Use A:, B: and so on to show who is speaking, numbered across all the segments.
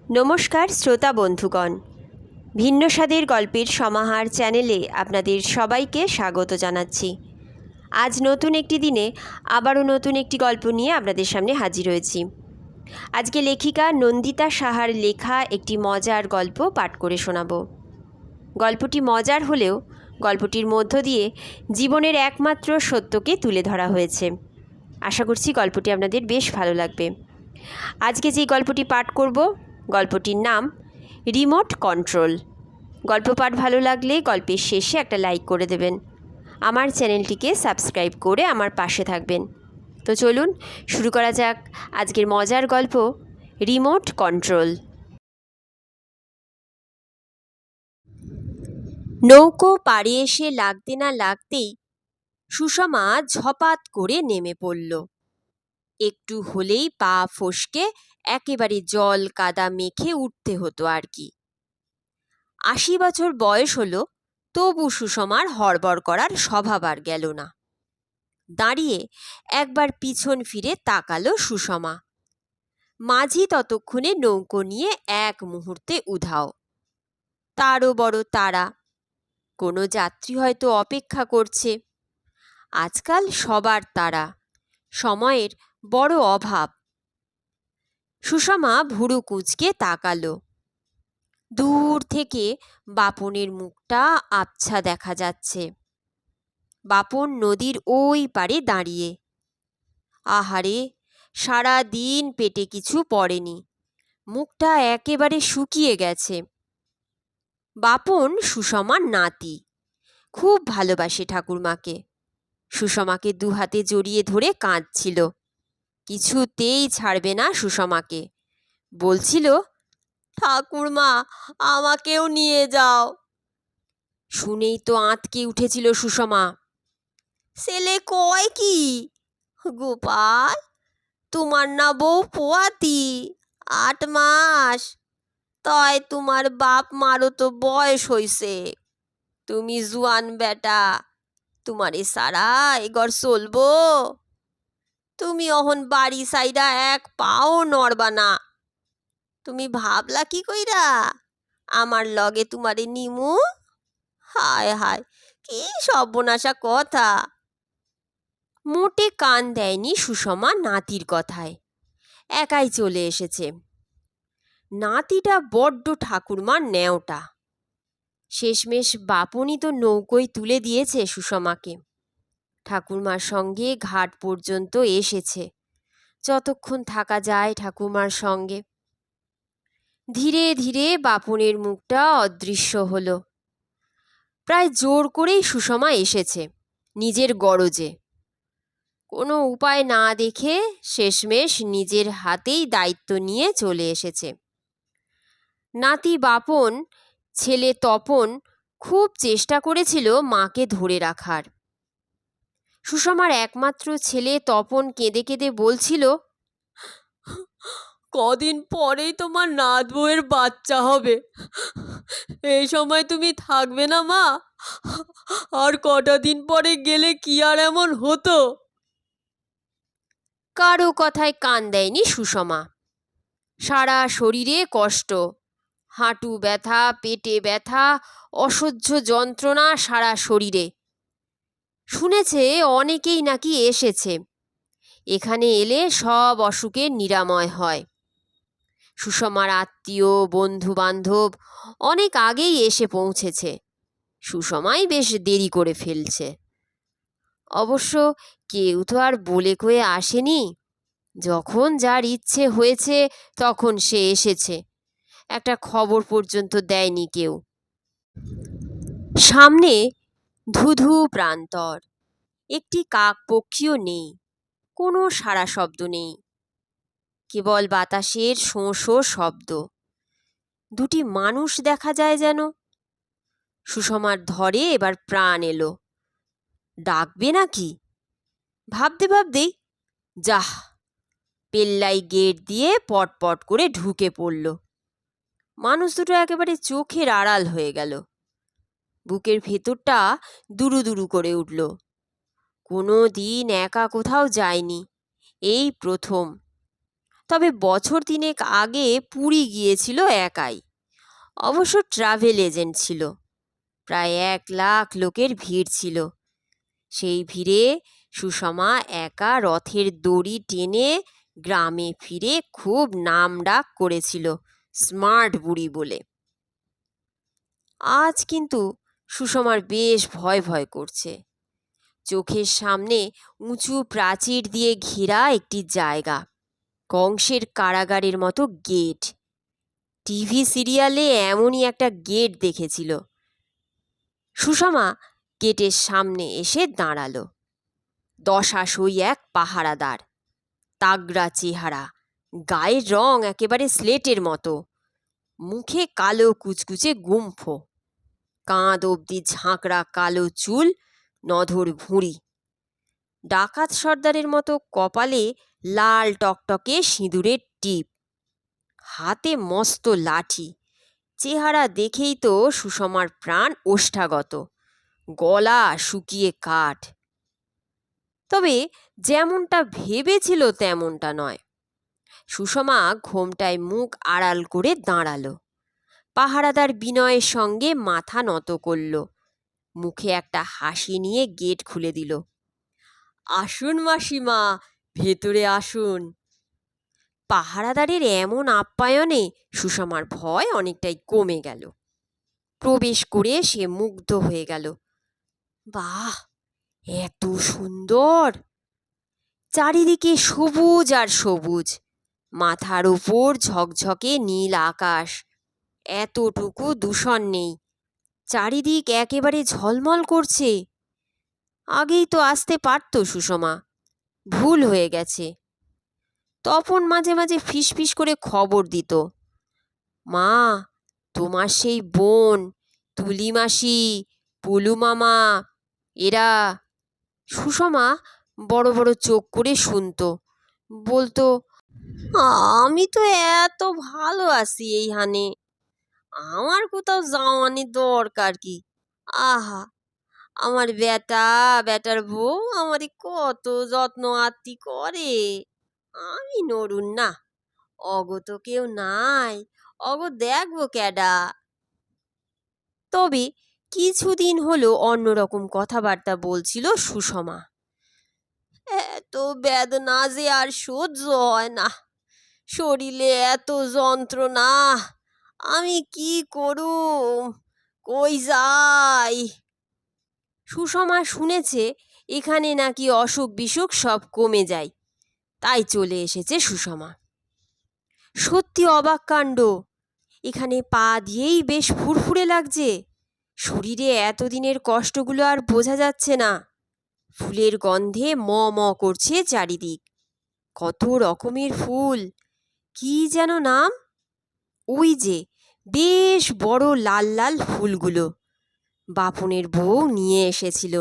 A: নমস্কার শ্রোতা বন্ধুগণ, ভিন্ন স্বাদের গল্পের সমাহার চ্যানেলে আপনাদের সবাইকে স্বাগত জানাচ্ছি। আজ নতুন একটি দিনে আবারও নতুন একটি গল্প নিয়ে আপনাদের সামনে হাজির হয়েছি। আজকে লেখিকা নন্দিতা সাহার লেখা একটি মজার গল্প পাঠ করে শোনাব। গল্পটি মজার হলেও গল্পটির মধ্য দিয়ে জীবনের একমাত্র সত্যকে তুলে ধরা হয়েছে। আশা করছি গল্পটি আপনাদের বেশ ভালো লাগবে। আজকে যে গল্পটি পাঠ করব, গল্পটির নাম রিমোট কন্ট্রোল। গল্প পাঠ ভালো লাগলে গল্পের শেষে একটা লাইক করে দেবেন। আমার চ্যানেলটিকে সাবস্ক্রাইব করে আমার পাশে থাকবেন। তো চলুন শুরু করা যাক আজকের মজার গল্প রিমোট কন্ট্রোল। নৌকো পাড়ে এসে লাগতে না লাগতেই সুষমা ঝপাত করে নেমে পড়ল। একটু হলেই পা ফসকে একেবারে জল কাদা মেখে উঠতে হতো আর কি। ৮০ বছর বয়স হলো, তবু সুষমার হড়বড় করার স্বভাব আর গেল না। দাঁড়িয়ে একবার পিছন ফিরে তাকালো সুষমা। মাঝি ততক্ষণে নৌকো নিয়ে এক মুহূর্তে উধাও। তারও বড় তাড়া, কোনো যাত্রী হয়তো অপেক্ষা করছে। আজকাল সবার তাড়া, সময়ের বড় অভাব। সুষমা ভুরু কুঁচকে তাকালো। দূর থেকে বাপনের মুখটা আবছা দেখা যাচ্ছে। বাপন নদীর ওই পারে দাঁড়িয়ে। আহারে, সারা দিন পেটে কিছু পড়েনি, মুখটা একেবারে শুকিয়ে গেছে। বাপন সুষমার নাতি, খুব ভালোবাসে ঠাকুরমাকে। সুষমাকে দুহাতে জড়িয়ে ধরে কাঁদছিল। কিছুতেই ছাড়বে না সুষমাকে। বলছিল, ঠাকুরমা, আমাকেও নিয়ে যাও। শুনেই তো আঁতকে উঠেছিল সুষমা। ছেলে কয় কি? গোপাল, তোমার না বউ পোয়াতি, ৮ মাস। তয় তোমার বাপ মারও তো বয়স হইছে। তুমি জুয়ান বেটা, তোমারে সারা এগর চলবো? তুমি অহন বাড়ি সাইডা এক পাও নড়বা না। তুমি ভাবলা কি কইরা আমার লগে তোমারে নিমু? হায় হায়, কি সর্বনাশা কথা। মোটে কান দেয়নি সুষমা নাতির কথায়। একাই চলে এসেছে। নাতিটা বড্ড ঠাকুরমার ন্যাওটা। শেষমেশ বাপনই তো নৌকোয় তুলে দিয়েছে সুষমাকে। ঠাকুরমার সঙ্গে ঘাট পর্যন্ত এসেছে, যতক্ষণ থাকা যায় ঠাকুরমার সঙ্গে। ধীরে ধীরে বাপনের মুখটা অদৃশ্য হলো। প্রায় জোর করেই সুষমা এসেছে, নিজের গরজে। কোনো উপায় না দেখে শেষমেশ নিজের হাতেই দায়িত্ব নিয়ে চলে এসেছে। নাতি বাপন, ছেলে তপন খুব চেষ্টা করেছিল মাকে ধরে রাখার। সুষমার একমাত্র ছেলে তপন কেঁদে কেঁদে বলছিল, কদিন পরেই তোমার নাত বউয়ের বাচ্চা হবে। এই সময় তুমি থাকবে না মা? আর কটা দিন পরে গেলে কি আর এমন হতো? কারো কথায় কান দেয়নি সুষমা। সারা শরীরে কষ্ট, হাঁটু ব্যথা, পেটে ব্যথা, অসহ্য যন্ত্রণা সারা শরীরে। শুনেছে অনেকেই নাকি এসেছে। এখানে এলে সব অসুখের নিরাময় হয়। সুষমার আত্মীয় বন্ধু বান্ধব অনেক আগেই এসে পৌঁছেছে। সুষমাই বেশ দেরি করে ফেলছে। অবশ্য কেউ তো আর বলে কয়ে আসেনি। যখন যার ইচ্ছে হয়েছে তখন সে এসেছে। একটা খবর পর্যন্ত দেয়নি কেউ। সামনে ধুধু প্রান্তর। একটি কাক পক্ষীও নেই, কোনো সাড়া শব্দ নেই। কেবল বাতাসের শোঁ শোঁ শব্দ। দুটি মানুষ দেখা যায় যেন। সুষমার ধরে এবার প্রাণ এলো। ডাকবে নাকি? ভাবতে ভাবতেই যাহ, পেল্লাই গেট দিয়ে পটপট করে ঢুকে পড়ল। মানুষ দুটো একেবারে চোখের আড়াল হয়ে গেল। বুকের ভেতরটা দুরু দুরু করে উঠল। কোনো দিন একা কোথাও যায়নি, এই প্রথম। তবে বছর তিনেক আগে পুরী গিয়েছিল একাই। অবশ্য ট্রাভেল এজেন্ট ছিল। প্রায় 1 লাখ লোকের ভিড় ছিল। সেই ভিড়ে সুষমা একা রথের দড়ি টেনে গ্রামে ফিরে খুব নামডাক করেছিল স্মার্ট বুড়ি বলে। আজ কিন্তু সুষমার বেশ ভয় ভয় করছে। চোখের সামনে উঁচু প্রাচীর দিয়ে ঘেরা একটি জায়গা, কংসের কারাগারের মতো গেট। টিভি সিরিয়ালে এমনই একটা গেট দেখেছিল। সুষমা গেটের সামনে এসে দাঁড়ালো। দশাসই এক পাহারাদার, তাগড়া চেহারা, গায়ের রং একেবারে স্লেটের মতো, মুখে কালো কুচকুচে গুম্ফো, কাঁধ অবধি ঝাঁকড়া কালো চুল, নধর ভুঁড়ি। ডাকাত সর্দারের মতো কপালে লাল টকটকে সিঁদুরের টিপ, হাতে মস্ত লাঠি। চেহারা দেখেই তো সুষমার প্রাণ ওষ্ঠাগত, গলা শুকিয়ে কাঠ। তবে যেমনটা ভেবেছিল তেমনটা নয়। সুষমা ঘোমটায় মুখ আড়াল করে দাঁড়ালো। পাহারাদার বিনয়ের সঙ্গে মাথা নত করল, মুখে একটা হাসি নিয়ে গেট খুলে দিল। আসুন মাসিমা, ভেতরে আসুন। পাহারাদারের এমন আপ্যায়নে সুষমার ভয় অনেকটাই কমে গেল। প্রবেশ করে সে মুগ্ধ হয়ে গেল। বাহ, এত সুন্দর! চারিদিকে সবুজ আর সবুজ, মাথার উপর ঝকঝকে নীল আকাশ, এতটুকু দূষণ নেই, চারিদিক একেবারে ঝলমল করছে। আগেই তো আসতে পারত সুষমা, ভুল হয়ে গেছে। তপন মাঝে মাঝে ফিসফিস করে খবর দিত, মা, তোমার সেই বোন, তুলি মাসি, পুলু মামা, এরা। সুষমা বড় বড় চোখ করে শুনত, বলতো, আমি তো এত ভালো আছি এইখানে, আমার কোথাও যাওয়ানি দরকার কি? আহা, আমার বেটার বউ আমারে কত যত্ন আত্তি করে, আমি নড়ুন না। অগ তো কেউ নাই, অগ দেখবো ক্যাডা। তবে কিছুদিন হলো অন্যরকম কথাবার্তা বলছিল সুষমা। এত বেদনা যে আর সহ্য হয় না, শরীরে এত যন্ত্রণা, আমি কি করুম, কই যাই? সুষমা শুনেছে এখানে নাকি অসুখ বিসুখ সব কমে যায়, তাই চলে এসেছে সুষমা। সত্যি অবাক কাণ্ড, এখানে পা দিয়েই বেশ ফুরফুরে লাগছে। শরীরে এতদিনের কষ্টগুলো আর বোঝা যাচ্ছে না। ফুলের গন্ধে ম ম করছে চারিদিক। কত রকমের ফুল, কি যেন নাম? ওই যে বেশ বড় লাল লাল ফুলগুলো বাপনের বউ নিয়ে এসেছিল,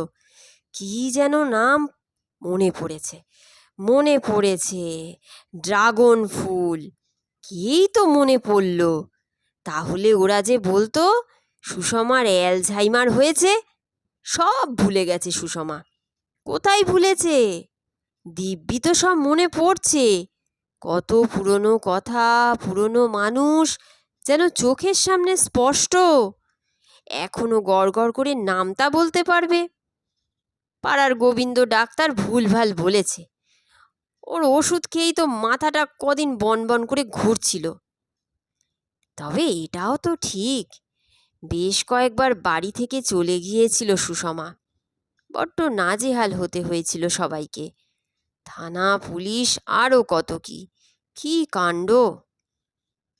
A: কি যেন নাম? মনে পড়েছে, ড্রাগন ফুল। কেই তো মনে পড়ল। তাহলে ওরা যে বলতো সুষমার অ্যালঝাইমার হয়েছে, সব ভুলে গেছে সুষমা। কোথায় ভুলেছে? দিব্যি তো সব মনে পড়ছে। কত পুরনো কথা, পুরনো মানুষ যেন চোখের সামনে স্পষ্ট। এখনো গড়গড় করে নামটা বলতে পারবে। পাড়ার গোবিন্দ ডাক্তার ভুলভাল বলেছে, ওর ওষুধ খেয়েই তো মাথাটা কদিন বনবন করে ঘুরছিল। তবে এটাও তো ঠিক, বেশ কয়েকবার বাড়ি থেকে চলে গিয়েছিল সুষমা। বড্ড নাজেহাল হতে হয়েছিল সবাইকে। থানা, পুলিশ, আরও কত কি কি কাণ্ড।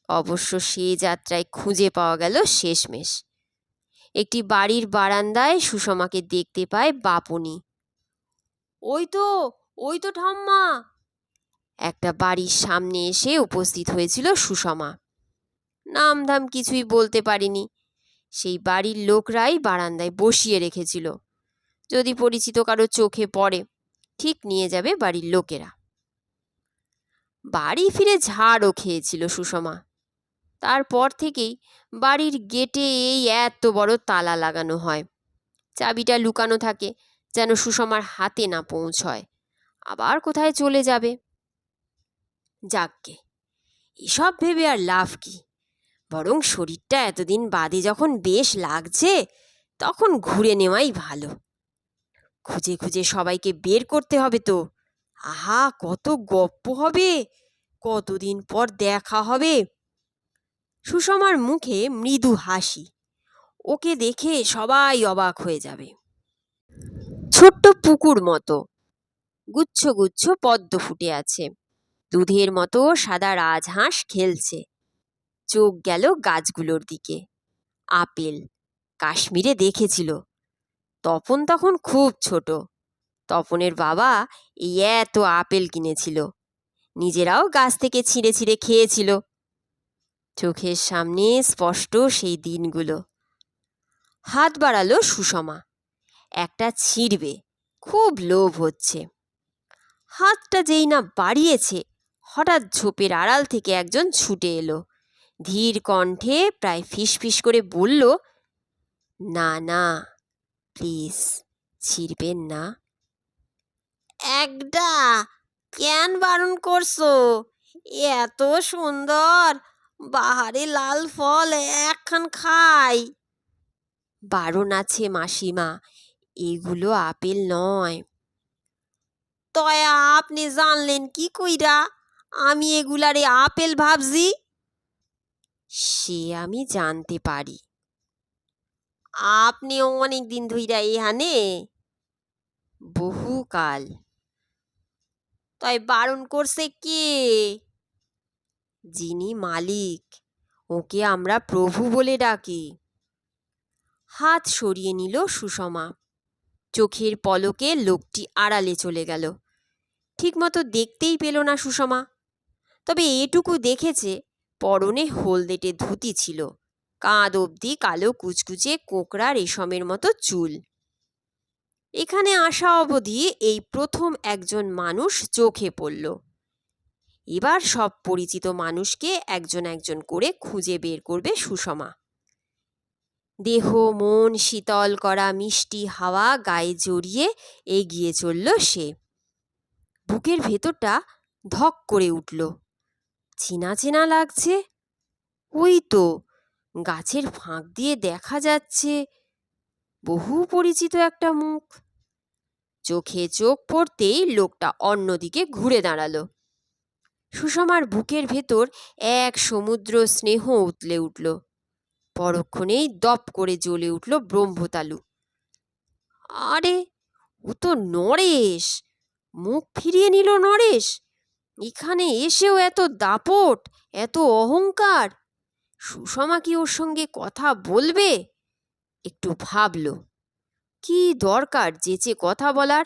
A: অবশ্য সে যাত্রায় খুঁজে পাওয়া গেল শেষমেশ। একটি বাড়ির বারান্দায় সুষমাকে দেখতে পায় বাপুনি। ওই তো ঠাম্মা। একটা বাড়ির সামনে এসে উপস্থিত হয়েছিল সুষমা। নাম ধাম কিছুই বলতে পারিনি। সেই বাড়ির লোকরাই বারান্দায় বসিয়ে রেখেছিল, যদি পরিচিত কারো চোখে পড়ে ঠিক নিয়ে যাবে বাড়ির লোকেরা। বাড়ি ফিরে ঝাড়ও খেয়েছিল সুষমা। তারপর থেকেই বাড়ির গেটে এই এত বড় তালা লাগানো হয়। চাবিটা লুকানো থাকে যেন সুষমার হাতে না পৌঁছয়, আবার কোথায় চলে যাবে। যাকগে, এসব ভেবে আর লাভ কি, বরং শরীরটা এতদিন বাদে যখন বেশ লাগছে তখন ঘুরে নেওয়াই ভালো। খুঁজে খুঁজে সবাইকে বের করতে হবে তো। আহা, কত গপ্প হবে, কতদিন পর দেখা হবে। সুষমার মুখে মৃদু হাসি, ওকে দেখে সবাই অবাক হয়ে যাবে। ছোট্ট পুকুর মতো গুচ্ছ গুচ্ছ পদ্ম ফুটে আছে, দুধের মতো সাদা রাজহাঁস খেলছে। চোখ গেল গাছগুলোর দিকে। আপেল কাশ্মীরে দেখেছিল। তপন তখন খুব ছোট। তপনের বাবা এই এত আপেল কিনেছিল, নিজেরাও গাছ থেকে ছিঁড়ে ছিঁড়ে খেয়েছিল। চোখের সামনে স্পষ্ট সেই দিনগুলো। হাত বাড়ালো সুষমা, একটা ছিঁড়বে, খুব লোভ হচ্ছে। হাতটা যেই না বাড়িয়েছে, হঠাৎ ঝোপের আড়াল থেকে একজন ছুটে এলো। ধীর কণ্ঠে প্রায় ফিসফিস করে বলল, না না, প্লিজ ছিঁড়বেন না। একটা কেন বারণ করছো? এত সুন্দর বাহারে লাল ফল একখান খাই। বারণ আছে মাসিমা, এগুলো আপেল নয়। তয়া আপনি জানলেন কি কইরা আমি এগুলারে আপেল ভাবছি? সে আমি জানতে পারি। আপনি অনেক দিন ধইরা এহানে? বহুকাল। তাই বারণ করছে কে? যিনি মালিক, ওকে আমরা প্রভু বলে ডাকি। হাত সরিয়ে নিল সুষমা। চোখের পলকে লোকটি আড়ালে চলে গেল। ঠিকমতো দেখতেই পেল না সুষমা, তবে এটুকু দেখেছে, পরনে হলদেটে ধুতি ছিল, কাঁধ অবধি কালো কুচকুচে কোঁকড়া রেশমের মতো চুল। এখানে আসা অবধি এই প্রথম একজন মানুষ চোখে পড়ল। এবার সব পরিচিত মানুষকে একজন একজন করে খুঁজে বের করবে সুষমা। দেহ মন শীতল করা মিষ্টি হাওয়া গায়ে জড়িয়ে এগিয়ে চলল সে। বুকের ভেতরটা ধক করে উঠল। চেনা চেনা লাগছে। ওই তো, গাছের ফাঁক দিয়ে দেখা যাচ্ছে বহু পরিচিত একটা মুখ। চোখে চোখ পড়তেই লোকটা অন্যদিকে ঘুরে দাঁড়ালো। সুষমার বুকের ভেতর এক সমুদ্র স্নেহ উতলে উঠল। পরক্ষণেই দপ করে জ্বলে উঠল ব্রহ্মতালু। আরে, ও তো নরেশ! মুখ ফিরিয়ে নিল নরেশ। এখানে এসেও এত দাপট, এত অহংকার! সুষমা কি ওর সঙ্গে কথা বলবে? একটু ভাবল, কি দরকার যেচে কথা বলার?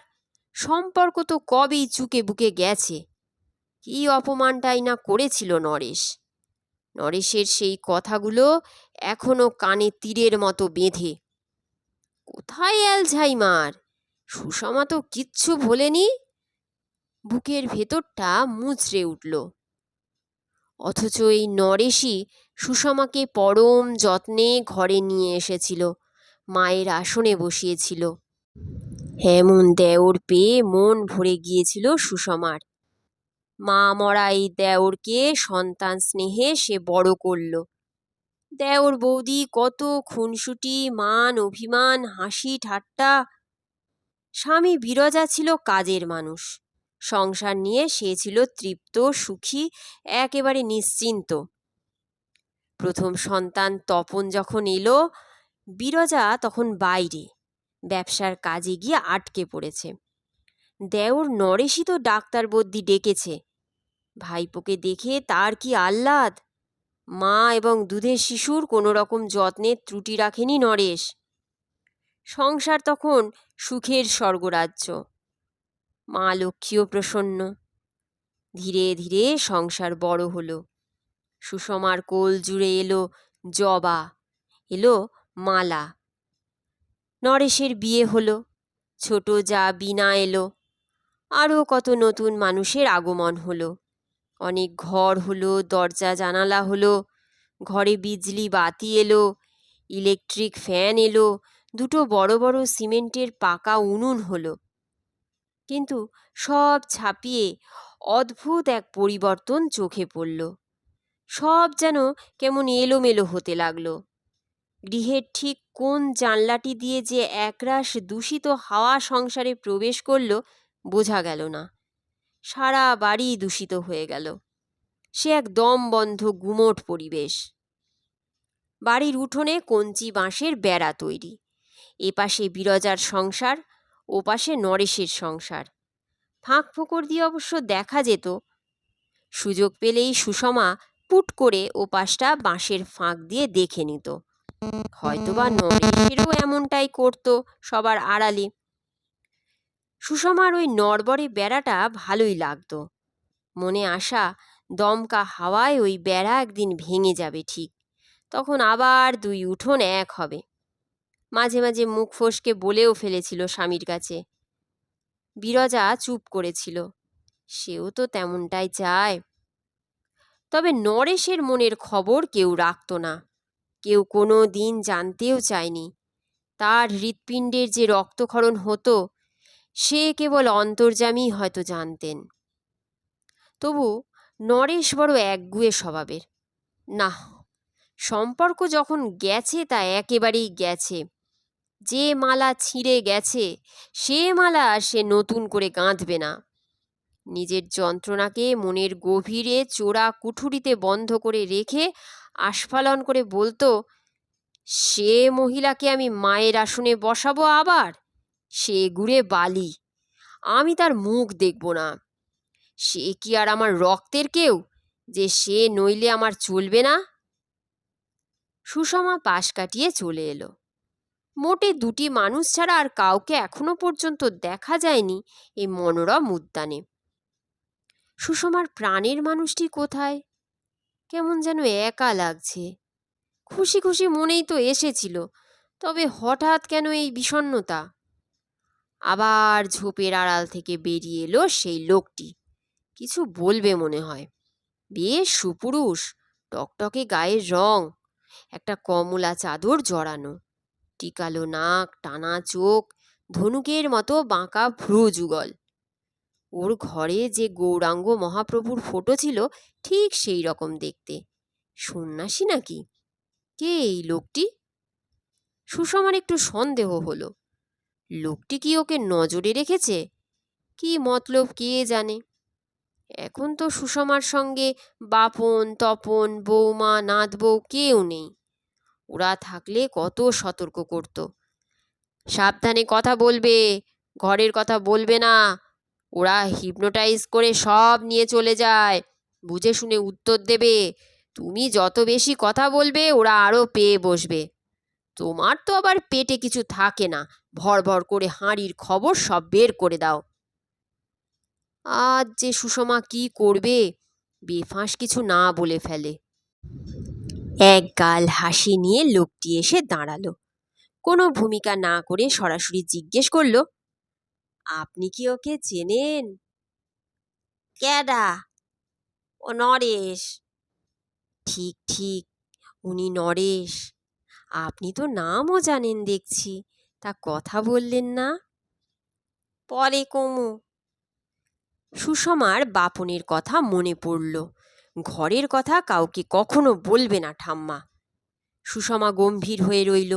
A: সম্পর্ক তো কবেই চুকে বুকে গেছে। কি অপমানটাই না করেছিল নরেশ। নরেশের সেই কথাগুলো এখনো কানে তীরের মতো বেঁধে। কোথায় অ্যালঝাইমার? সুষমা তো কিচ্ছু ভোলেনি। বুকের ভেতরটা মুচড়ে উঠল। অথচ এই নরেশই সুষমাকে পরম যত্নে ঘরে নিয়ে এসেছিল, মায়ের আসনে বসিয়েছিল। এমন দেওর পেয়ে মন ভরে গিয়েছিল সুষমার। মা মরা এই দেওরকে সন্তান স্নেহে সে বড় করল। দেওর বৌদি কত খুনসুটি, মান অভিমান, হাসি ঠাট্টা। স্বামী বিরজা ছিল কাজের মানুষ। সংসার নিয়ে সে ছিল তৃপ্ত, সুখী, একেবারে নিশ্চিন্ত। প্রথম সন্তান তপন যখন এলো, বিরজা তখন বাইরে ব্যবসার কাজে গিয়ে আটকে পড়েছে। দেওর নরেশই তো ডাক্তার বদ্যি ডেকেছে। ভাইপোকে দেখে তার কি আহ্লাদ! মা এবং দুধের শিশুর কোনো রকম যত্নের ত্রুটি রাখেনি নরেশ। সংসার তখন সুখের স্বর্গরাজ্য। মা লক্ষ্মীও প্রসন্ন। ধীরে ধীরে সংসার বড় হলো। সুষমার কোল জুড়ে এলো জবা, এলো মালা। নরেশের বিয়ে হলো। ছোট যা বিনা এলো। আরও কত নতুন মানুষের আগমন হলো। অনেক ঘর হলো, দরজা জানালা হলো। ঘরে বিজলি বাতি এলো, ইলেকট্রিক ফ্যান এলো, দুটো বড় বড় সিমেন্টের পাকা উনুন হলো। কিন্তু সব ছাপিয়ে অদ্ভুত এক পরিবর্তন চোখে পড়ল। সব যেন কেমন এলোমেলো হতে লাগলো। গৃহের ঠিক কোন জানলাটি দিয়ে যে একরাশ দূষিত হাওয়া সংসারে প্রবেশ করল বোঝা গেল না। সারা বাড়ি দূষিত হয়ে গেল। সে এক দমবন্ধ গুমোট পরিবেশ। বাড়ির উঠোনে কঞ্চি বাঁশের বেড়া তৈরি। এপাশে বিরজার সংসার, ওপাশে নরেশের সংসার। ফাঁক ফোকর দিয়ে অবশ্য দেখা যেত। সুযোগ পেলেই সুষমা পুট করে ওপাশটা বাঁশের ফাঁক দিয়ে দেখে নিত। হয়তোবা নরেশেরও এমনটাই করত সবার আড়ালে। সুষমার ওই নড়বড়ে বেড়াটা ভালোই লাগতো। মনে আশা, দমকা হাওয়ায় ওই বেড়া একদিন ভেঙে যাবে ঠিক। তখন আবার দুই উঠোন এক হবে। মাঝে মাঝে মুখ ফসকে বলেও ফেলেছিল স্বামীর কাছে। বিরজা চুপ করেছিল। সেও তো তেমনটাই চায়। তবে নরেশের মনের খবর কেউ রাখত না। কেউ কোনো দিন জানতেও চায়নি। তার হৃৎপিণ্ডের যে রক্তক্ষরণ হতো সে কেবল অন্তর্যামী হয়তো জানতেন। তবু নরেশ বড় একগুঁয়ে স্বভাবের। না, সম্পর্ক যখন গেছে তা একেবারেই গেছে। যে মালা ছিঁড়ে গেছে সে মালা সে নতুন করে গাঁথবে না। নিজের যন্ত্রণাকে মনের গভীরে চোরা কুঠুরিতে বন্ধ করে রেখে আস্ফালন করে বলতো, সে মহিলাকে আমি মায়ের আসনে বসাবো আবার? সে গুড়ে বালি, আমি তার মুখ দেখব না। সে কি আর আমার রক্তের কেউ যে সে নইলে আমার চলবে না? সুষমা পাশ কাটিয়ে চলে এলো। মোটে দুটি মানুষ ছাড়া আর কাউকে এখনো পর্যন্ত দেখা যায়নি এই মনোরম উদ্যানে। সুষমার প্রাণের মানুষটি কোথায়? কেমন যেন একা লাগছে। খুশি খুশি মনেই তো এসেছিল, তবে হঠাৎ কেন এই বিষণ্ণতা? আবার ঝোপের আড়াল থেকে বেরিয়ে এলো সেই লোকটি। কিছু বলবে মনে হয়। বেশ সুপুরুষ, টকটকে গায়ের রং, একটা কমলা চাদর জড়ানো, টিকালো নাক, টানা চোখ, ধনুকের মতো বাঁকা ভ্রু যুগল। ওর ঘরে যে গৌরাঙ্গ মহাপ্রভুর ফটো ছিল ঠিক সেই রকম দেখতে। সন্ন্যাসী নাকি? কে এই লোকটি? সুষমার একটু সন্দেহ হলো। লোকটি কি ওকে নজরে রেখেছে? কি মতলব কে জানে। এখন তো সুষমার সঙ্গে বাপন, তপন, বৌমা, নাথ বউ কেউ নেই। ওরা থাকলে কত সতর্ক করত। সাবধানে কথা বলবে, ঘরের কথা বলবে না। ওরা হিপনোটাইজ করে সব নিয়ে চলে যায়। বুঝে শুনে উত্তর দেবে। তুমি যত বেশি কথা বলবে ওরা আরও পেয়ে বসবে। তোমার তো আবার পেটে কিছু থাকে না, ভর ভর করে হাঁড়ির খবর সব বের করে দাও। আজ যে সুষমা কি করবে, বেফাঁস কিছু না বলে ফেলে। এক গাল হাসি নিয়ে লোকটি এসে দাঁড়ালো। কোনো ভূমিকা না করে সরাসরি জিজ্ঞেস করল, আপনি কি ওকে চেনেন? ক্যাডা? ও নরেশ। ঠিক ঠিক, উনি নরেশ। আপনি তো নামও জানেন দেখছি, তা কথা বললেন না? পরে কমু। সুষমার বাপনের কথা মনে পড়ল। ঘরের কথা কাউকে কখনো বলবে না ঠাম্মা। সুষমা গম্ভীর হয়ে রইল।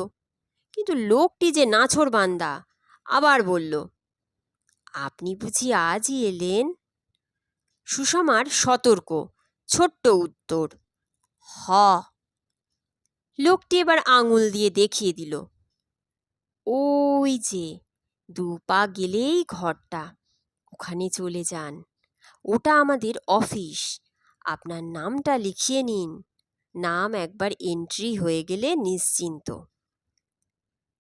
A: কিন্তু লোকটি যে নাছোড়বান্দা, আবার বলল, আপনি বুঝি আজই এলেন? সুষমার সতর্ক ছোট্ট উত্তর, হ। লোকটি এবার আঙুল দিয়ে দেখিয়ে দিল। ওই যে 2 পা গেলেই ঘরটা, ওখানে চলে যান। ওটা আমাদের অফিস। আপনার নামটা লিখিয়ে নিন। নাম একবার এন্ট্রি হয়ে গেলে নিশ্চিন্ত।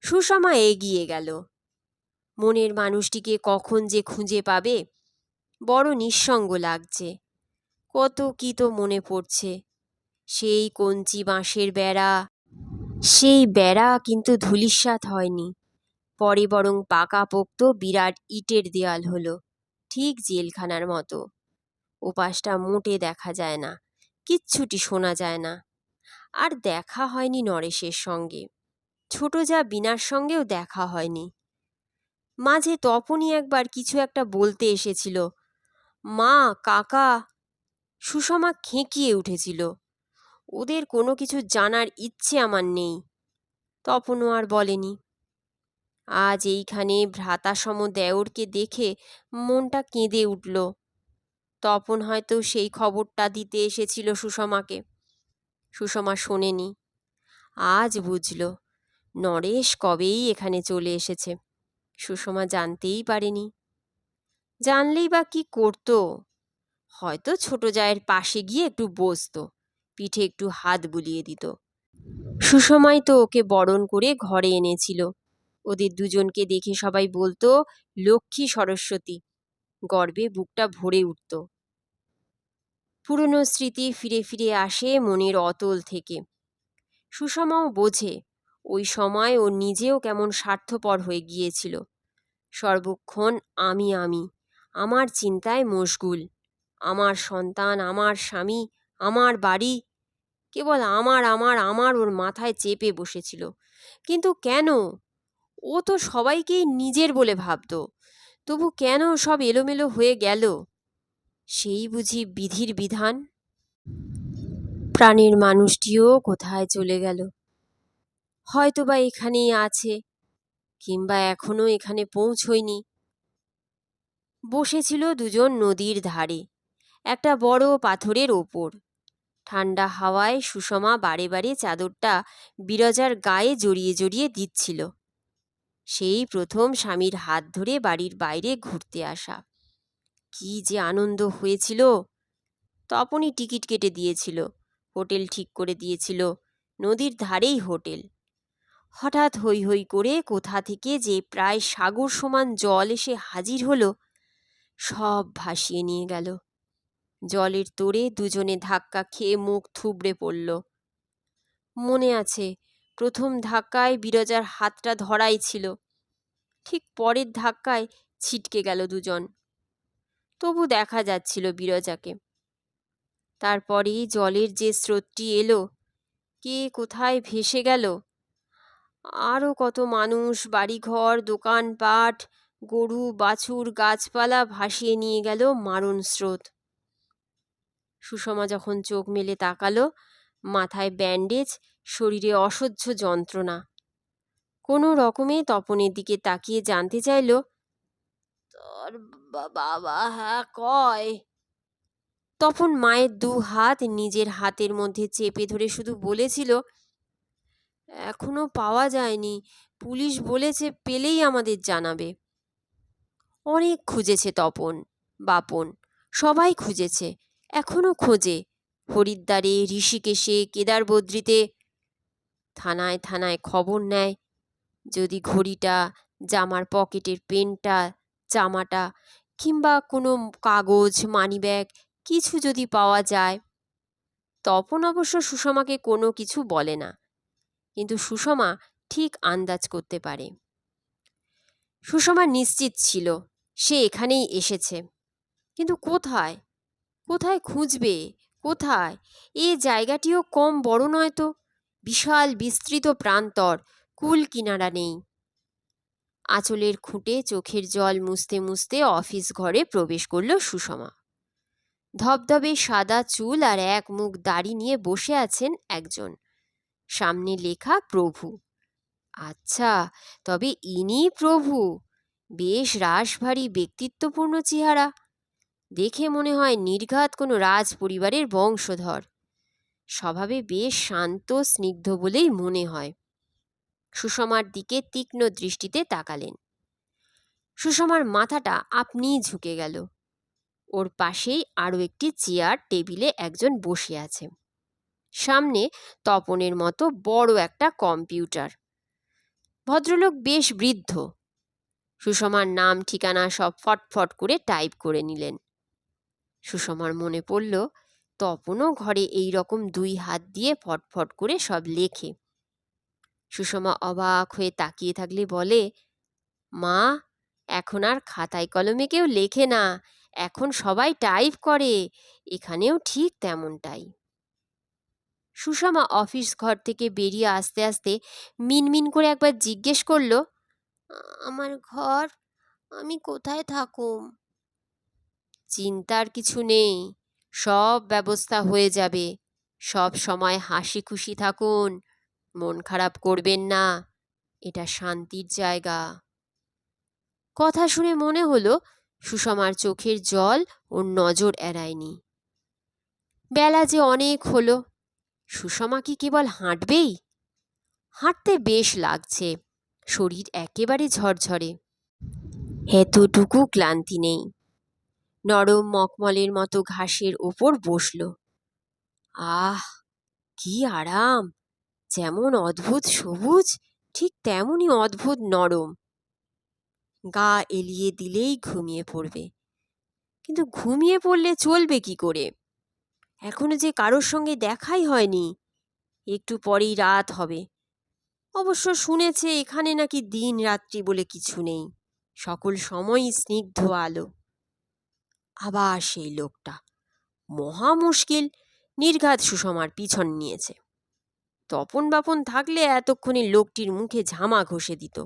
A: সুষমা এগিয়ে গেল। মনের মানুষটিকে কখন যে খুঁজে পাবে। বড় নিঃসঙ্গ লাগছে। কত কি তো মনে পড়ছে। সেই কঞ্চি বাঁশের বেড়া, সেই বেড়া কিন্তু ধূলিসাৎ হয়নি। পরে বরং পাকাপোক্ত বিরাট ইটের দেয়াল হলো, ঠিক জেলখানার মতো। ওপাশটা মোটে দেখা যায় না, কিচ্ছুটি শোনা যায় না। আর দেখা হয়নি নরেশের সঙ্গে। ছোট যা বিনার সঙ্গেও দেখা হয়নি। মাঝে তপনই একবার কিছু একটা বলতে এসেছিল, মা, কাকা। সুষমা খেঁকিয়ে উঠেছিল। ওদের কোনো কিছু জানার ইচ্ছে আমার নেই। তপনও আর বলেনি। আজ এইখানে ভ্রাতাসম দেওরকে দেখে মনটা কেঁদে উঠল। তপন হয়তো সেই খবরটা দিতে এসেছিল সুষমাকে। সুষমা শোনেনি। আজ বুঝল নরেশ কবেই এখানে চলে এসেছে। সুষমা জানতেই পারেনি। জানলেই বা কি করত? হয়তো ছোট জায়ের পাশে গিয়ে একটু বসত, পিঠে একটু হাত বুলিয়ে দিত। সুষমাই তো ওকে বরণ করে ঘরে এনেছিল। ওদের দুজনকে দেখে সবাই বলতো লক্ষ্মী সরস্বতী। গর্বে বুকটা ভরে উঠত। পুরনো স্মৃতি ফিরে ফিরে আসে মনের অতল থেকে। সুষমাও বোঝে ওই সময় ও নিজেও কেমন স্বার্থপর হয়ে গিয়েছিল। সর্বক্ষণ আমি, আমার চিন্তায় মশগুল। আমার সন্তান, আমার স্বামী, আমার বাড়ি, কেবল আমার আমার আমার ওর মাথায় চেপে বসেছিল। কিন্তু কেন? ও তো সবাইকেই নিজের বলে ভাবত। তবু কেন সব এলোমেলো হয়ে গেল? সেই বুঝি বিধির বিধান? প্রাণের মানুষটিও কোথায় চলে গেল? হয়তোবা এখানেই আছে, কিংবা এখনো এখানে পৌঁছয়নি। বসেছিল দুজন নদীর ধারে, একটা বড় পাথরের ওপর। ঠান্ডা হাওয়ায় সুষমা বারে বারে চাদরটা বিরজার গায়ে জড়িয়ে জড়িয়ে দিচ্ছিল। সেই প্রথম স্বামীর হাত ধরে বাড়ির বাইরে ঘুরতে আসা। কি যে আনন্দ হয়েছিল! তপনই টিকিট কেটে দিয়েছিল, হোটেল ঠিক করে দিয়েছিল, নদীর ধারেই হোটেল। হঠাৎ হৈ হৈ করে কোথা থেকে যে প্রায় সাগর সমান জল এসে হাজির হলো, সব ভাসিয়ে নিয়ে গেল। জলের তোড়ে দুজনে ধাক্কা খেয়ে মুখ থুবড়ে পড়ল। মনে আছে, প্রথম ধাক্কায় বিরজার হাতটা ধরাই ছিল। ঠিক পরের ধাক্কায় ছিটকে গেল দুজন। তবু দেখা যাচ্ছিল বিরজাকে। তারপরেই জলের যে স্রোতটি এলো, কে কোথায় ভেসে গেল। আরও কত মানুষ, বাড়িঘর, দোকানপাট, গরু বাছুর, গাছপালা ভাসিয়ে নিয়ে গেল মারণ স্রোত। সুষমা যখন চোখ মেলে তাকালো, মাথায় ব্যান্ডেজ, শরীরে অসহ্য যন্ত্রণা। কোনো রকমে তপনের দিকে তাকিয়ে জানতে চাইল, তোর বাবা হ্যাঁ কয়? তপন মায়ের দু হাত নিজের হাতের মধ্যে চেপে ধরে শুধু বলেছিল, এখনো পাওয়া যায়নি, পুলিশ বলেছে পেলেই আমাদের জানাবে। অনেক খুঁজেছে তপন, বাপন, সবাই খুঁজেছে, এখনো খোঁজে। হরিদ্বারে, ঋষিকেশে, কেদারবদ্রীতে। থানায় থানায় খবর নেয়। যদি ঘড়িটা, জামার পকেটের পেনটা, জামাটা, কিংবা কোনো কাগজ, মানিব্যাগ কিছু যদি পাওয়া যায়। তপন অবশ্য সুষমাকে কোনো কিছু বলে না, কিন্তু সুষমা ঠিক আন্দাজ করতে পারে। সুষমা নিশ্চিত ছিল সে এখানেই এসেছে, কিন্তু কোথায়? কোথায় খুঁজবে? কোথায়? এ জায়গাটিও কম বড় নয় তো। বিশাল বিস্তৃত প্রান্তর, কুল কিনারা নেই। আঁচলের খুঁটে চোখের জল মুছতে মুছতে অফিস ঘরে প্রবেশ করল সুষমা। ধবধবে সাদা চুল আর এক মুখ দাড়ি নিয়ে বসে আছেন একজন। সামনে লেখা প্রভু। আচ্ছা, তবে ইনি প্রভু। বেশ রাশভারী ব্যক্তিত্বপূর্ণ চেহারা। দেখে মনে হয় নির্ঘাত কোনো রাজ পরিবারের বংশধর। স্বভাবে বেশ শান্ত স্নিগ্ধ বলেই মনে হয়। সুষমার দিকে তীক্ষ্ণ দৃষ্টিতে তাকালেন। সুষমার মাথাটা আপনিই ঝুঁকে গেল। ওর পাশেই আরও একটি চেয়ার, টেবিলে একজন বসে আছে। সামনে তপনের মতো বড় একটা কম্পিউটার। ভদ্রলোক বেশ বৃদ্ধ। সুষমার নাম ঠিকানা সব ফটফট করে টাইপ করে নিলেন। সুষমার মনে পড়ল, তপনও ঘরে এই রকম দুই হাত দিয়ে ফটফট করে সব লেখে। সুষমা অবাক হয়ে তাকিয়ে থাকলে বলে, মা, এখন আর খাতায় কলমে কেউ লেখে না, এখন সবাই টাইপ করে। এখানেও ঠিক তেমনটাই। সুষমা অফিস ঘর থেকে বেরিয়ে আসতে আসতে মিনমিন করে একবার জিজ্ঞেস করল, আমার ঘর, আমি কোথায় থাকুম? চিন্তার কিছু নেই, সব ব্যবস্থা হয়ে যাবে। সব সময় হাসি খুশি থাকুন, মন খারাপ করবেন না, এটা শান্তির জায়গা। কথা শুনে মনে হলো সুষমার চোখের জল ওর নজর এড়ায়নি। বেলা যে অনেক হলো, সুষমা কি কেবল হাঁটবেই? হাঁটতে বেশ লাগছে, শরীর একেবারে ঝরঝরে, এতটুকু ক্লান্তি নেই। নরম মখমলের মতো ঘাসের ওপর বসল। আহ, কি আরাম! যেমন অদ্ভুত সবুজ, ঠিক তেমনই অদ্ভুত নরম। গা এলিয়ে দিলেই ঘুমিয়ে পড়বে। কিন্তু ঘুমিয়ে পড়লে চলবে কি করে? এখনো যে কারোর সঙ্গে দেখাই হয়নি। একটু পরেই রাত হবে। অবশ্য শুনেছে এখানে নাকি দিন রাত্রি বলে কিছু নেই, সকল সময়ই স্নিগ্ধ আলো। আবার সেই লোকটা, মহা মুশকিল, নির্ঘাত সুষমার পিছন নিয়েছে। তপন বাপন থাকলে এতক্ষণে লোকটির মুখে ঝামা ঘষে দিত,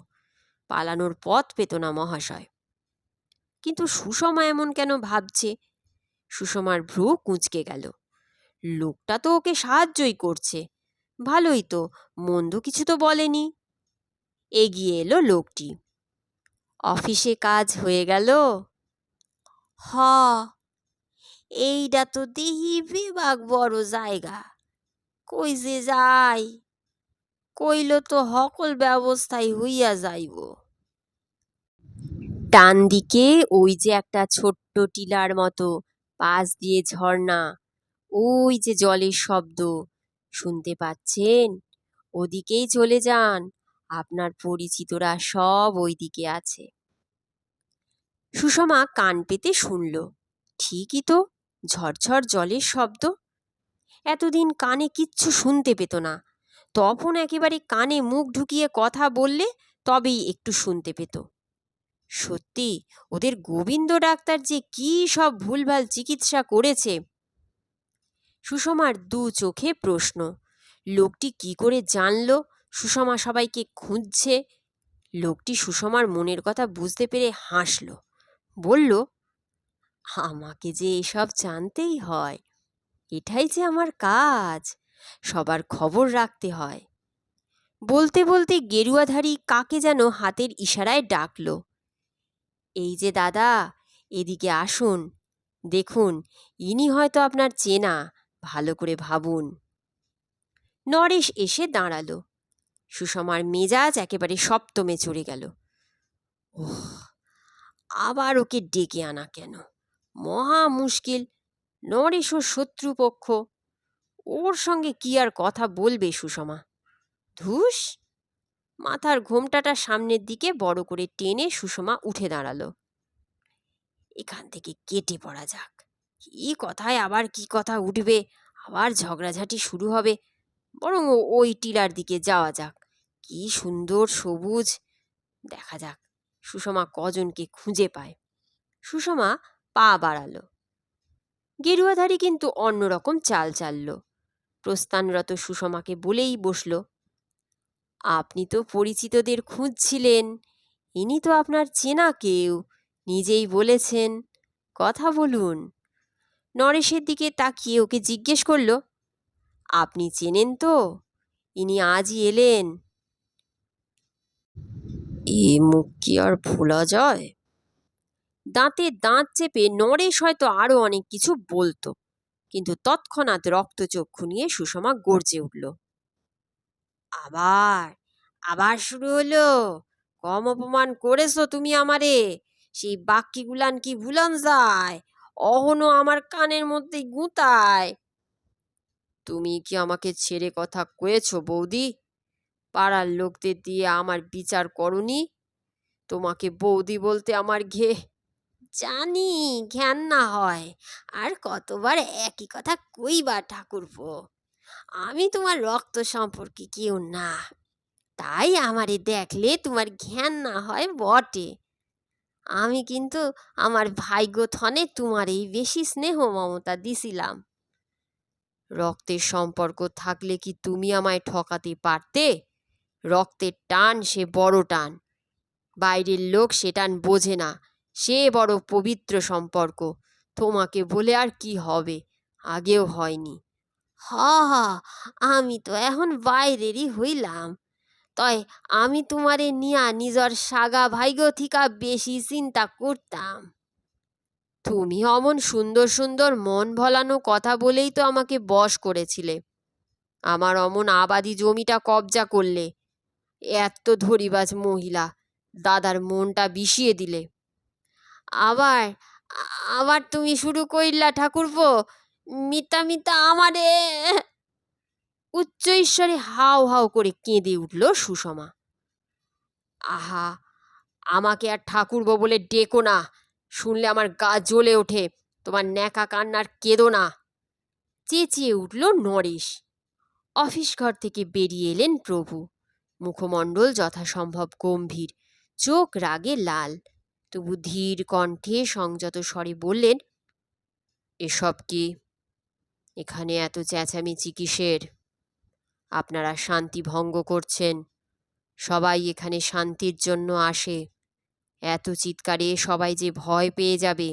A: পালানোর পথ পেত না মহাশয়। কিন্তু সুষমা এমন কেন ভাবছে? সুষমার ভ্রু কুঁচকে গেল। লোকটা তো ওকে সাহায্যই করছে, ভালোই তো, মন্দ কিছু তো বলেনি। এগিয়ে এলো লোকটি। অফিসে কাজ হয়ে গেল? হ, এইটা তো দেহি বিভাগ বড় জায়গা, কই যে যাই, কইল তো সকল ব্যবস্থাই হইয়া যাইব। ডান দিকে ওই যে একটা ছোট্ট টিলার মতো, পাশ দিয়ে ঝর্ণা, ওই যে জলের শব্দ শুনতে পাচ্ছেন, ওদিকেই চলে যান, আপনার পরিচিতরা সব ওইদিকে আছে। সুষমা কান পেতে শুনল, ঠিকই তো, ঝরঝর জলের শব্দ। এতদিন কানে কিচ্ছু শুনতে পেত না, তখন একেবারে কানে মুখ ঢুকিয়ে কথা বললে তবেই একটু শুনতে পেত। সত্যি ওদের গোবিন্দ ডাক্তার যে কি সব ভুলভাল চিকিৎসা করেছে। সুষমার দু চোখে প্রশ্ন, লোকটি কি করে জানল সুষমা সবাইকে খুঁজছে? লোকটি সুষমার মনের কথা বুঝতে পেরে হাসল, বলল, আমাকে যে এসব জানতেই হয়, এটাই যে আমার কাজ, সবার খবর রাখতে হয়। বলতে বলতে গেরুয়াধারী কাকে যেন হাতের ইশারায় ডাকল, এই যে দাদা, এদিকে আসুন, দেখুন ইনি হয়তো আপনার চেনা, ভালো করে ভাবুন। নরেশ এসে দাঁড়ালো। সুষমার মেজাজ একেবারে সপ্তমে চড়ে গেল। ওহ, আবার ওকে ডেকে আনা কেন? মহা মুশকিল, নরেশ ওর শত্রুপক্ষ, ওর সঙ্গে কি আর কথা বলবে সুষমা? ধুস! মাথার ঘোমটাটা সামনের দিকে বড় করে টেনে সুষমা উঠে দাঁড়ালো। এখান থেকে কেটে পড়া যাক, কি কথায় আবার কি কথা উঠবে, আবার ঝগড়াঝাটি শুরু হবে। বরং ওই টিলার দিকে যাওয়া যাক, কি সুন্দর সবুজ, দেখা যাক সুষমা কজনকে খুঁজে পায়। সুষমা পা বাড়ালো। গেরুয়াধারী কিন্তু অন্যরকম চাল চালল। প্রস্থানরত সুষমাকে বলেই বসল, আপনি তো পরিচিতদের খুঁজছিলেন, ইনি তো আপনার চেনা কেউ, নিজেই বলেছেন, কথা বলুন। নরেশের দিকে তাকিয়ে ওকে জিজ্ঞেস করল, আপনি চেনেন তো? ইনি আজই এলেন। এ মুখ কি আর ভোলা যায়? দাঁতে দাঁত চেপে নরেশ হয়তো আরো অনেক কিছু বলতো, কিন্তু তৎক্ষণাৎ রক্তচক্ষু নিয়ে সুষমা গর্জে উঠল, আবার আবার শুরু হলো? কম অপমান করেছো তুমি আমারে, সেই বাক্যগুলান কি ভুলান যায়? অহনো আমার কানের মধ্যে গুঁতায়। তুমি কি আমাকে ছেড়ে কথা কয়েছ বৌদি? পাড়ার লোকদের দিয়ে আমার বিচার করনি? তোমাকে বৌদি বলতে আমার জানি ঘ্যান্না হয়, আর কতবার একই কথা কইবা ঠাকুরপো, আমি তোমার রক্ত সম্পর্কে কেউ না, তাই আমারে দেখলে তোমার ঘ্যান্না হয় বটে। আমি কিন্তু আমার ভাগ্য থনে তোমারই বেশি স্নেহ মমতা দিছিলাম। রক্তের সম্পর্ক থাকলে কি তুমি আমায় ঠকাতে পারতে? রক্তের টান সে বড় টান, বাইরের লোক সে টান বোঝে না, সে বড় পবিত্র সম্পর্ক, তোমাকে বলে আর কি হবে, আগেও হয়নি। হা হা, আমি তো এখন বাইরেরই হইলাম, তয় আমি তোমারে নিয়া নিজর সাগা ভাইগো থিকা বেশি চিন্তা করতাম। তুমি অমন সুন্দর সুন্দর মন ভোলানো কথা বলেই তো আমাকে বশ করেছিলে। আমার অমন আবাদি জমিটা কবজা করলে, এত ধরিবাজ মহিলা, দাদার মনটা বিষিয়ে দিলে। আবার আবার তুমি শুরু কইলা ঠাকুরপো, মিতা মিতা আমারে। উচ্চ ঈশ্বরে হাউ হাউ করে কেঁদে উঠল সুষমা। আহা, আমাকে আর ঠাকুরপো বলে ডেকো না, শুনলে আমার গা জ্বলে ওঠে। তোমার ন্যাকা কান্নার কেঁদো না, চেঁচিয়ে উঠল নরেশ। অফিস ঘর থেকে বেরিয়ে এলেন প্রভু, মুখমণ্ডল যথাসম্ভব গম্ভীর, চোখ রাগে লাল, তবু ধীর কণ্ঠে সংযত স্বরে বললেন, এসব কি? এখানে এত চেঁচামেচি কিসের? আপনারা শান্তি ভঙ্গ করছেন। সবাই এখানে শান্তির জন্য আসে, এত চিৎকারে সবাই যে ভয় পেয়ে যাবে।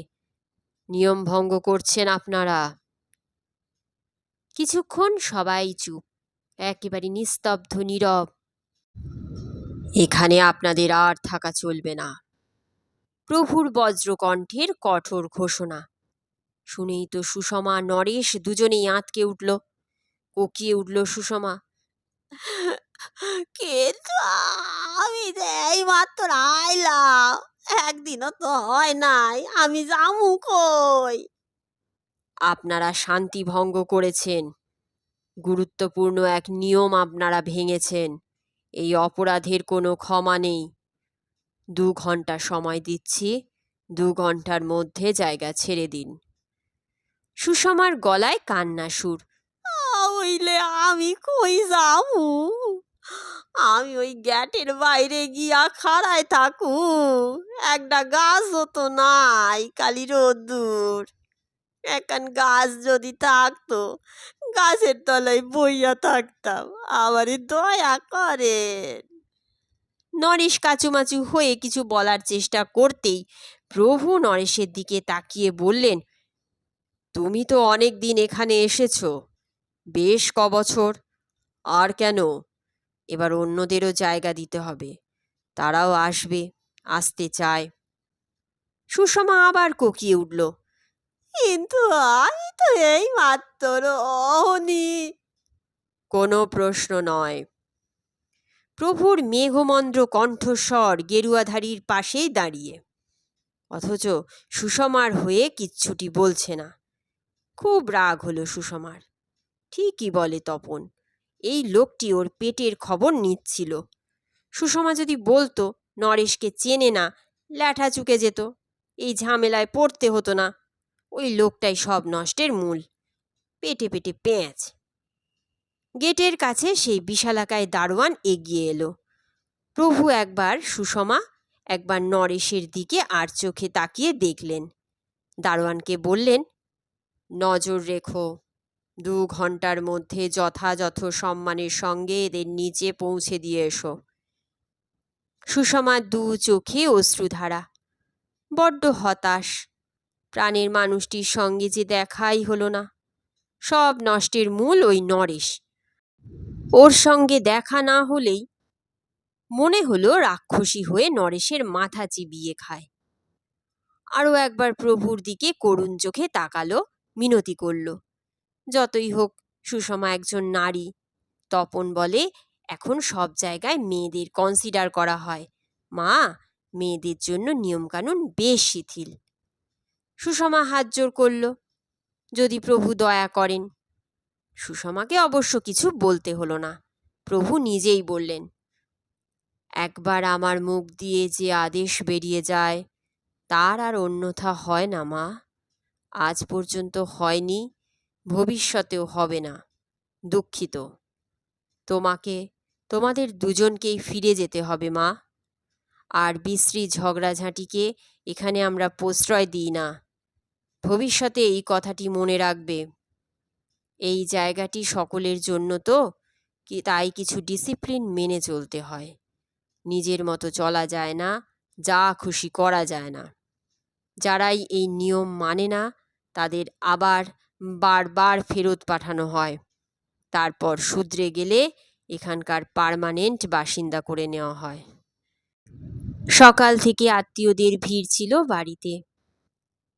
A: নিয়ম ভঙ্গ করছেন আপনারা। কিছুক্ষণ সবাই চুপ, একেবারে নিস্তব্ধ নীরব। এখানে আপনাদের আর থাকা চলবে না, প্রভুর বজ্রকণ্ঠের কঠোর ঘোষণা। শুনেই তো সুষমা নরেশ দুজনেই আঁতকে উঠল, কোকিয়ে উঠল সুষমা। কিন্তু আমি যে এই মাত্র আইলাম, একদিনও তো হয় নাই, আমি যামু কই? আপনারা শান্তি ভঙ্গ করেছেন, গুরুত্বপূর্ণ এক নিয়ম আপনারা ভেঙেছেন। এই অপরাধের কোনো ক্ষমা নেই। 2 ঘন্টা সময় দিচ্ছি, 2 ঘন্টার মধ্যে জায়গা ছেড়ে দিন। সুষমার গলায় কান্না সুর। হইলে আমি কই যামু? আমি ওই গ্যাটের বাইরে গিয়া খাড়ায় থাকু, একটা গাছও তো নাই, কালি রোদ্দুর। একান গাছ যদি থাকতো, গাছের তলায় বইয়া থাকতাম, আমারে দয়া করেন। নরেশ কাচুমাচু হয়ে কিছু বলার চেষ্টা করতেই প্রভু নরেশের দিকে তাকিয়ে বললেন, তুমি তো অনেক দিন এখানে এসেছো, বেশ কবছর। আর কেন? এবার অন্যদেরও জায়গা দিতে হবে, তারাও আসবে, আসতে চায়। সুষমা আবার কোকিয়ে উঠল, কিন্তু আমি তো এই মাত্র অহনি। কোনো প্রশ্ন নয়। প্রভুর মেঘমন্দ্র কণ্ঠস্বর গেরুয়াধারীর পাশেই দাঁড়িয়ে, অথচ সুষমার হয়ে কিচ্ছুটি বলছে না। খুব রাগ হলো সুষমার। ঠিকই বলে তপন, এই লোকটি ওর পেটের খবর নিচ্ছিল। সুষমা যদি বলতো নরেশকে চেনে না, ল্যাঠা চুকে যেত, এই ঝামেলায় পড়তে হতো না। ওই লোকটাই সব নষ্টের মূল, পেটে পেটে পেঁচ। গেটের কাছে সেই বিশালাকায় দারোয়ান এগিয়ে এলো। প্রভু একবার সুষমা, একবার নরেশের দিকে আর চোখে তাকিয়ে দেখলেন। দারোয়ানকে বললেন, নজর রেখো, 2 ঘন্টার মধ্যে যথাযথ সম্মানের সঙ্গে এদের নিচে পৌঁছে দিয়ে এসো। সুষমার 2 চোখে অশ্রুধারা, বড্ড হতাশ। প্রাণের মানুষটির সঙ্গে যে দেখাই হলো না। সব নষ্টের মূল ওই নরেশ। ওর সঙ্গে দেখা না হলেই মনে হলো রাক্ষসী হয়ে নরেশের মাথা চিবিয়ে খায়। আরও একবার প্রভুর দিকে করুণ চোখে তাকালো, মিনতি করল। যতই হোক সুষমা একজন নারী। তপন বলে, এখন সব জায়গায় মেয়েদের কনসিডার করা হয়। মা, মেয়েদের জন্য নিয়মকানুন বেশ শিথিল। সুষমা হাত জোর করল, যদি প্রভু দয়া করেন। সুষমাকে অবশ্য কিছু বলতে হলো না, প্রভু নিজেই বললেন, একবার আমার মুখ দিয়ে যে আদেশ বেরিয়ে যায়, তার আর অন্যথা হয় না মা। আজ পর্যন্ত হয়নি, ভবিষ্যতেও হবে না। দুঃখিত। তোমাকে, তোমাদের দুজনকেই ফিরে যেতে হবে মা। আর বিশ্রী ঝগড়াঝাঁটিকে এখানে আমরা প্রশ্রয় দিই না। ভবিষ্যতে এই কথাটি মনে রাখবে। এই জায়গাটি সকলের জন্য তো, তাই কিছু ডিসিপ্লিন মেনে চলতে হয়। নিজের মতো চলা যায় না, যা খুশি করা যায় না। যারাই এই নিয়ম মানে না, তাদের আবার বারবার ফেরত পাঠানো হয়। তারপর শুধরে গেলে এখানকার পার্মানেন্ট বাসিন্দা করে নেওয়া হয়। সকাল থেকে আত্মীয়দের ভিড় ছিল বাড়িতে।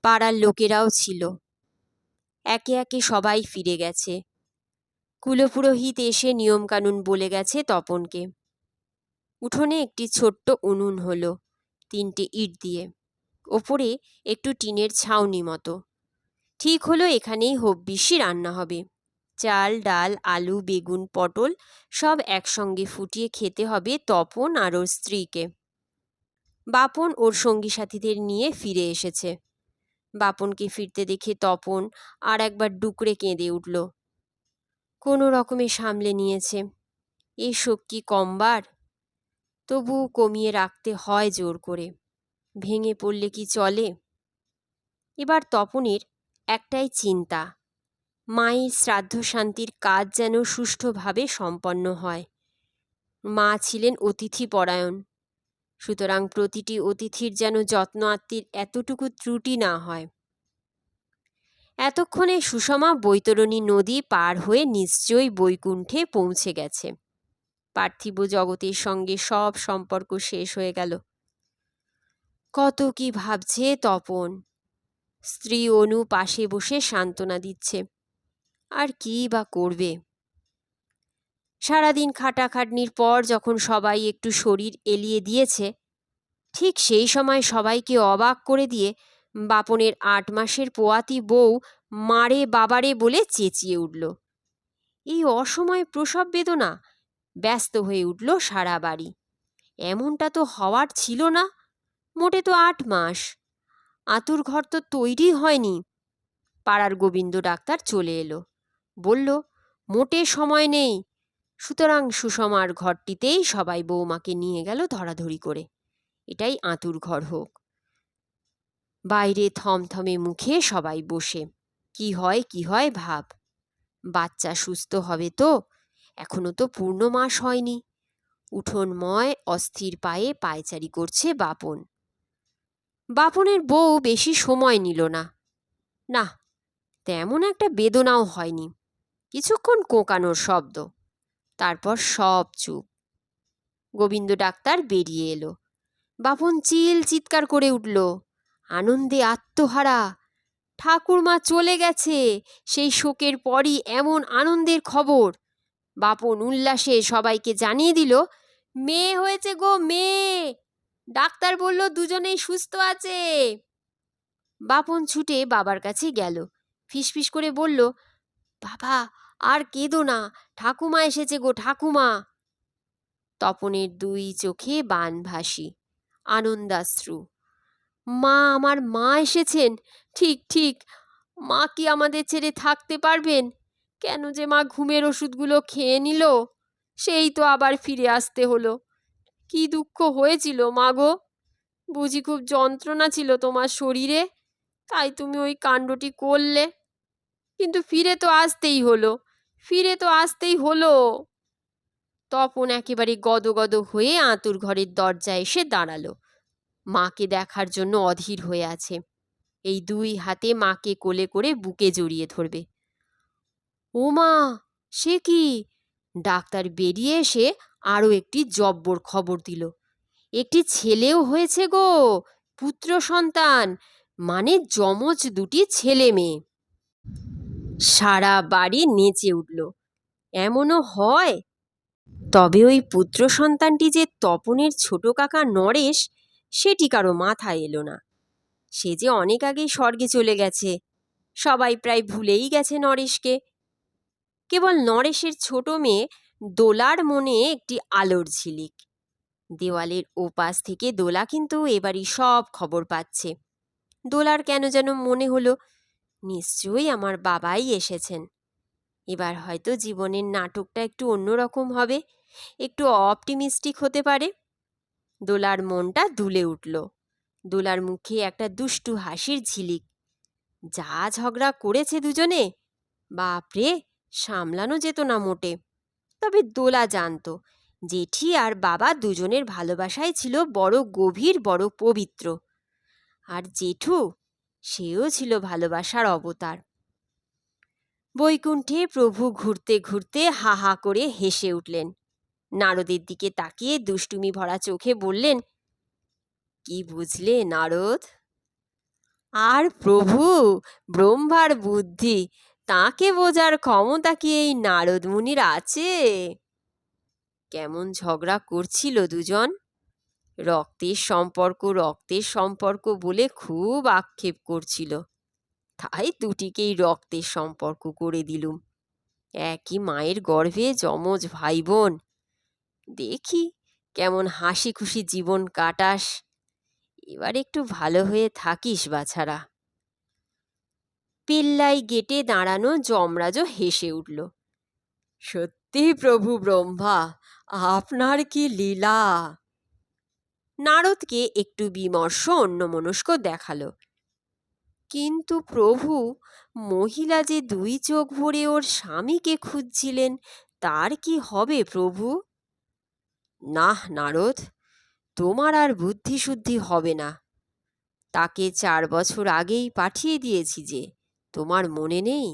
A: পাড়ার লোকেরাও ছিল। একে একে সবাই ফিরে গেছে। কুলপুরোহিত এসে নিয়মকানুন বলে গেছে তপনকে। উঠোনে একটি ছোট্ট উনুন হলো 3টে ইট দিয়ে, ওপরে একটু টিনের ছাউনি মতো। ঠিক হলো এখানেই হব্বিষ্যি রান্না হবে। চাল, ডাল, আলু, বেগুন, পটল সব একসঙ্গে ফুটিয়ে খেতে হবে তপন আর ওর স্ত্রীকে। বাপন ওর সঙ্গী সাথীদের নিয়ে ফিরে এসেছে। বাপনকে ফিরতে দেখে তপন আর একবার ডুকরে কেঁদে উঠল। কোনো রকমে সামলে নিয়েছে। এ শোক কি কমবার? তবু কমিয়ে রাখতে হয় জোর করে। ভেঙে পড়লে কি চলে? এবার তপনের একটাই চিন্তা, মায়ের শ্রাদ্ধ শান্তির কাজ যেন সুষ্ঠুভাবে সম্পন্ন হয়। মা ছিলেন অতিথিপরায়ণ, সুতরাং প্রতিটি অতিথির যেন যত্ন আত্মীর এতটুকু ত্রুটি না হয়। এতক্ষণে সুষমা বৈতরণী নদী পার হয়ে নিশ্চয়ই বৈকুণ্ঠে পৌঁছে গেছে। পার্থিব জগতের সঙ্গে সব সম্পর্ক শেষ হয়ে গেল। কত কি ভাবছে তপন। স্ত্রী অনু পাশে বসে সান্ত্বনা দিচ্ছে। আর কি বা করবে? সারাদিন খাটাখাটনির পর যখন সবাই একটু শরীর এলিয়ে দিয়েছে, ঠিক সেই সময় সবাইকে অবাক করে দিয়ে বাপনের 8 মাসের পোয়াতি বউ মারে বাবারে বলে চেঁচিয়ে উঠল। এই অসময়ে প্রসব বেদনা! ব্যস্ত হয়ে উঠল সারা বাড়ি। এমনটা তো হওয়ার ছিল না। মোটে তো 8 মাস। আতুর ঘর তো তৈরি হয়নি। পাড়ার গোবিন্দ ডাক্তার চলে এলো। বলল, মোটে সময় নেই। সুতরাং সুষমার ঘরটিতেই সবাই বৌমাকে নিয়ে গেল ধরাধরি করে। এটাই আতুর ঘর হোক। বাইরে থমথমে মুখে সবাই বসে। কি হয় ভাব। বাচ্চা সুস্থ হবে তো? এখনো তো পূর্ণ মাস হয়নি। উঠোনময় অস্থির পায়ে পায়চারি করছে বাপন। বাপনের বউ বেশি সময় নিল না। না, তেমন একটা বেদনাও হয়নি। কিছুক্ষণ কোঁকানোর শব্দ, তারপর সব চুপ। গোবিন্দ ডাক্তার বেরিয়ে এলো। বাপন চিৎকার করে উঠল, আনন্দে আত্মহারা। ঠাকুরমা চলে গেছে। সেই শোকের পরই এমন আনন্দের খবর। বাপন উল্লাসে সবাইকে জানিয়ে দিল, মেয়ে হয়েছে গো, মেয়ে। ডাক্তার বলল দুজনেই সুস্থ আছে। বাপন ছুটে বাবার কাছে গেল। ফিসফিস করে বলল, বাবা আর কেঁদো না, ঠাকুমা এসেছে গো, ঠাকুমা। তপনের 2 চোখে বানভাসি, আনন্দাশ্রু। মা, আমার মা এসেছেন। ঠিক ঠিক। মা কি আমাদের ছেড়ে থাকতে পারবেন? কেন যে মা ঘুমের ওষুধগুলো খেয়ে নিল, সেই তো আবার ফিরে আসতে হলো। কি দুঃখ হয়েছিল মা গো। বুঝি খুব যন্ত্রণা ছিল তোমার শরীরে, তাই তুমি ওই কাণ্ডটি করলে। কিন্তু ফিরে তো আসতেই হলো। তপন একেবারে গদগদ হয়ে আঁতুর ঘরের দরজায় এসে দাঁড়ালো। মাকে দেখার জন্য অধীর হয়ে আছে। এই 2 হাতে মাকে কোলে করে বুকে জড়িয়ে ধরবে। ও মা, সে কি? ডাক্তার বেরিয়ে এসে আরও একটি জব্বর খবর দিল। একটি ছেলেও হয়েছে গো, পুত্র সন্তান, মানে যমজ 2টি ছেলে মেয়ে। সারা বাড়ি নেচে উঠল। এমনও হয়? তবে ওই পুত্র সন্তানটি যে তপনের ছোট কাকা নরেশ, সেটি কারো মাথায় এলো না। সে যে অনেক আগেই স্বর্গে চলে গেছে। সবাই প্রায় ভুলেই গেছে নরেশকে। কেবল নরেশের ছোট মেয়ে দোলার মনে একটি আলোর ঝিলিক। দেওয়ালের ওপাশ থেকে দোলা কিন্তু এবারই সব খবর পাচ্ছে। দোলার কেন যেন মনে হলো, নিশ্চয়ই আমার বাবাই এসেছেন। এবার হয়তো জীবনের নাটকটা একটু অন্যরকম হবে, একটু অপটিমিস্টিক হতে পারে। দোলার মনটা দুলে উঠল। দোলার মুখে একটা দুষ্টু হাসির ঝিলিক। যা ঝগড়া করেছে দুজনে, বাপরে, সামলানো যেত না মোটে। তবে দোলা জানত জেঠি আর বাবা দুজনের ভালোবাসাই ছিল বড় গভীর, বড় পবিত্র। আর জেঠু, সেও ছিল ভালোবাসার অবতার। বৈকুণ্ঠে প্রভু ঘুরতে ঘুরতে হা হা করে হেসে উঠলেন। নারদের দিকে তাকিয়ে দুষ্টুমি ভরা চোখে বললেন, কি বুঝলে নারদ? আর প্রভু ব্রহ্মার বুদ্ধি, তাকে বোঝার ক্ষমতা কি এই নারদ মুনির আছে? কেমন ঝগড়া করছিল দুজন। রক্তের সম্পর্ক বলে খুব আক্ষেপ করছিল। তাই দুটিকেই রক্তের সম্পর্ক করে দিলুম। একই মায়ের গর্ভে যমজ ভাই বোন। দেখি কেমন হাসি খুশি জীবন কাটাস। এবার একটু ভালো হয়ে থাকিস বাছারা। পিল্লাই গেটে দাঁড়ানো যমরাজও হেসে উঠল। সত্যি প্রভু ব্রহ্মা, আপনার কি লীলা! নারদকে একটু বিমর্ষ অন্যমনস্ক দেখালো। কিন্তু প্রভু, মহিলা যে 2 চোখ ভরে ওর স্বামীকে খুঁজছিলেন, তার কি হবে প্রভু? নাহ নারদ, তোমার আর বুদ্ধিশুদ্ধি হবে না। তাকে 4 বছর আগেই পাঠিয়ে দিয়েছি যে, তোমার মনে নেই?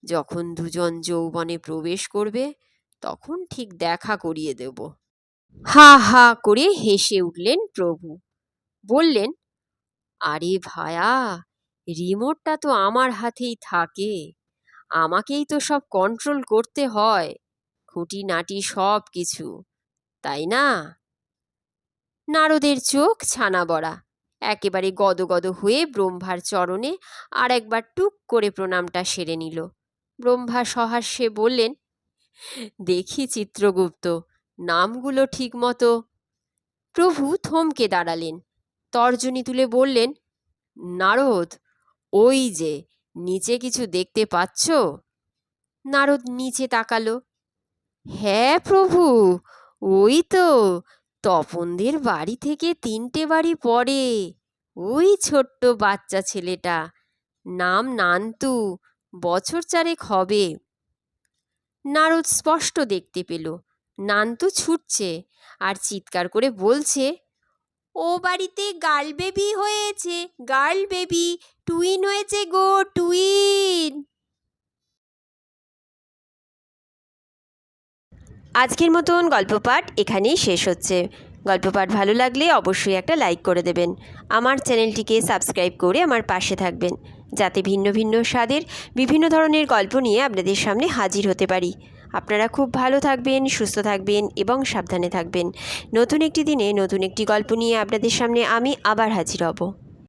A: যখন দুজন যৌবনে প্রবেশ করবে, তখন ঠিক দেখা করিয়ে দেব। হা হা করে হেসে উঠলেন প্রভু। বললেন, আরে ভায়া, রিমোটটা তো আমার হাতেই থাকে। আমাকেই তো সব কন্ট্রোল করতে হয়, খুঁটিনাটি সব কিছু, তাই না? নারদের চোখ ছানা বড়া। একেবারে গদগদ হয়ে ব্রহ্মার চরণে আর একবার টুক করে প্রণামটা সেরে নিল। ব্রহ্মা সহাস্যে বললেন, দেখি চিত্রগুপ্ত, নামগুলো ঠিক মতো। প্রভু থমকে দাঁড়ালেন। তর্জনী তুলে বললেন, নারদ, ওই যে নিচে কিছু দেখতে পাচ্ছ? নারদ নিচে তাকালো। হ্যাঁ প্রভু, ওই তো তপনদের বাড়ি থেকে 3টে বাড়ি পরে ওই ছোট্ট বাচ্চা ছেলেটা, নাম নান্তু, বছর 4 হবে। নারদ স্পষ্ট দেখতে পেল নান্তু ছুটছে আর চিৎকার করে বলছে, ও বাড়িতে গার্ল বেবি হয়েছে, গার্ল বেবি, টুইন হয়েছে গো, টুইন। আজকের মতন গল্প পাঠ এখানেই শেষ হচ্ছে। গল্প পাঠ ভালো লাগলে অবশ্যই একটা লাইক করে দেবেন। আমার চ্যানেলটিকে সাবস্ক্রাইব করে আমার পাশে থাকবেন, যাতে ভিন্ন ভিন্ন স্বাদের বিভিন্ন ধরনের গল্প নিয়ে আপনাদের সামনে হাজির হতে পারি। আপনারা খুব ভালো থাকবেন, সুস্থ থাকবেন এবং সাবধানে থাকবেন। নতুন একটি দিনে নতুন একটি গল্প নিয়ে আপনাদের সামনে আমি আবার হাজির হব।